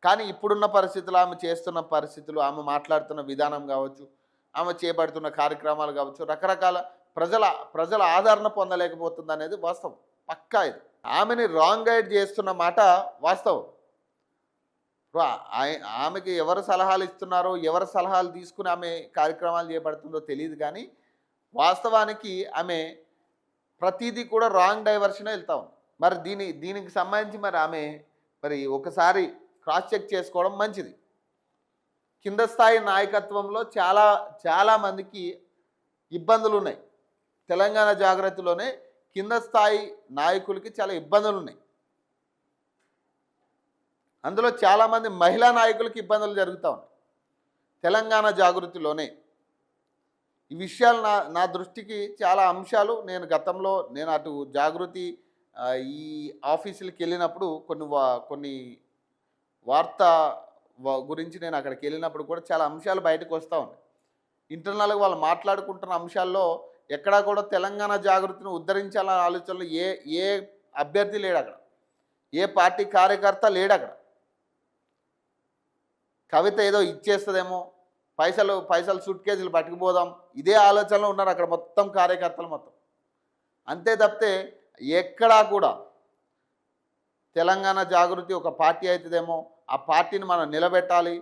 కానీ ఇప్పుడున్న పరిస్థితులు, ఆమె చేస్తున్న పరిస్థితులు, ఆమె మాట్లాడుతున్న విధానం కావచ్చు, ఆమె చేపడుతున్న కార్యక్రమాలు కావచ్చు, రకరకాల ప్రజల ప్రజల ఆదరణ పొందలేకపోతుందనేది వాస్తవం. పక్కా ఇది. ఆమెని రాంగ్ గైడ్ చేస్తున్న మాట వాస్తవం. ఇప్పుడు ఆమెకి ఎవరు సలహాలు ఇస్తున్నారో, ఎవరు సలహాలు తీసుకుని ఆమె కార్యక్రమాలు చేపడుతుందో తెలియదు కానీ, వాస్తవానికి ఆమె ప్రతీదీ కూడా రాంగ్ డైవర్షనే వెళ్తా ఉంది. మరి దీనికి సంబంధించి మరి ఒకసారి క్రాస్ చెక్ చేసుకోవడం మంచిది. కింద స్థాయి నాయకత్వంలో చాలా మందికి ఇబ్బందులు ఉన్నాయి. తెలంగాణ జాగృతిలోనే కింద స్థాయి నాయకులకి చాలా ఇబ్బందులు ఉన్నాయి. అందులో చాలామంది మహిళా నాయకులకి ఇబ్బందులు జరుగుతూ ఉన్నాయి. తెలంగాణ జాగృతిలోనే ఈ విషయాలు నా దృష్టికి చాలా అంశాలు గతంలో నేను అటు జాగృతి ఈ ఆఫీసులకి వెళ్ళినప్పుడు కొన్ని వార్త గురించి నేను అక్కడికి వెళ్ళినప్పుడు కూడా చాలా అంశాలు బయటకు వస్తూ ఉన్నాయి. ఇంటర్నల్గా వాళ్ళు మాట్లాడుకుంటున్న అంశాల్లో ఎక్కడా కూడా తెలంగాణ జాగృతిని ఉద్ధరించాలనే ఆలోచనలో ఏ అభ్యర్థి లేడు అక్కడ, ఏ పార్టీ కార్యకర్త లేడు అక్కడ. కవిత ఏదో ఇచ్చేస్తుందేమో, పైసలు సూట్ కేజీలు పట్టుకుపోదాం, ఇదే ఆలోచనలో ఉన్నారు అక్కడ మొత్తం కార్యకర్తలు మొత్తం. అంతే తప్పితే ఎక్కడా కూడా తెలంగాణ జాగృతి ఒక పార్టీ అవుతుందేమో, ఆ పార్టీని మనం నిలబెట్టాలి,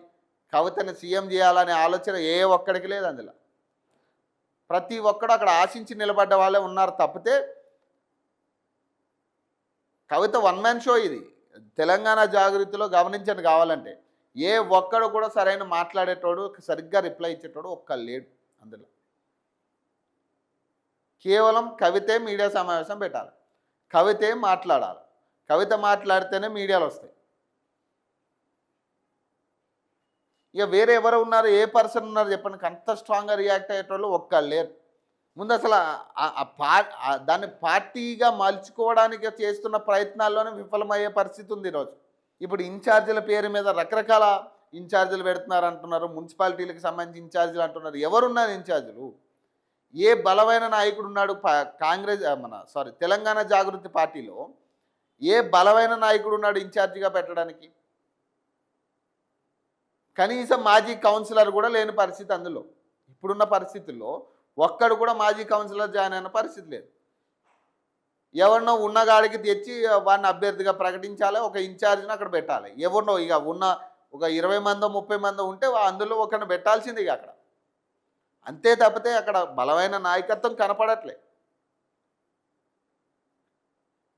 కవితని సీఎం చేయాలనే ఆలోచన ఏ ఒక్కడికి లేదు. అందులో ప్రతి ఒక్కడు అక్కడ ఆశించి నిలబడ్డ వాళ్ళే ఉన్నారు తప్పితే, కవిత వన్ మ్యాన్ షో ఇది. తెలంగాణ జాగృతిలో గమనించండి కావాలంటే, ఏ ఒక్కడు కూడా సరైన మాట్లాడేటోడు, సరిగ్గా రిప్లై ఇచ్చేటోడు ఒక్కడు లేడు. అందులో కేవలం కవితే మీడియా సమావేశం పెట్టాలి, కవితే మాట్లాడాలి, కవిత మాట్లాడితేనే మీడియాలు వస్తాయి. ఇక వేరే ఎవరు ఉన్నారు, ఏ పర్సన్ ఉన్నారు చెప్పండి అంత స్ట్రాంగ్గా రియాక్ట్ అయ్యేటోళ్ళు ఒక్కళ్ళు లేరు. ముందు అసలు దాన్ని పార్టీగా మలుచుకోవడానికి చేస్తున్న ప్రయత్నాల్లోనే విఫలమయ్యే పరిస్థితి ఉంది ఈరోజు. ఇప్పుడు ఇన్ఛార్జీల పేరు మీద రకరకాల ఇన్ఛార్జీలు పెడుతున్నారు అంటున్నారు, మున్సిపాలిటీలకు సంబంధించి ఇన్ఛార్జీలు అంటున్నారు. ఎవరున్నారు ఇన్ఛార్జీలు? ఏ బలమైన నాయకుడు ఉన్నాడు తెలంగాణ జాగృతి పార్టీలో? ఏ బలమైన నాయకుడు ఉన్నాడు ఇన్ఛార్జిగా పెట్టడానికి? కనీసం మాజీ కౌన్సిలర్ కూడా లేని పరిస్థితి. అందులో ఇప్పుడున్న పరిస్థితుల్లో ఒక్కడు కూడా మాజీ కౌన్సిలర్ జాయిన్ అయిన పరిస్థితి లేదు. ఎవరినో ఉన్నగాడికి తెచ్చి వాడిని అభ్యర్థిగా ప్రకటించాలి, ఒక ఇన్ఛార్జిని అక్కడ పెట్టాలి. ఎవరినో ఇక ఉన్న ఒక 20 మందో 30 మందో ఉంటే అందులో ఒకరిని పెట్టాల్సింది ఇక అక్కడ. అంతే తప్పితే అక్కడ బలమైన నాయకత్వం కనపడట్లే.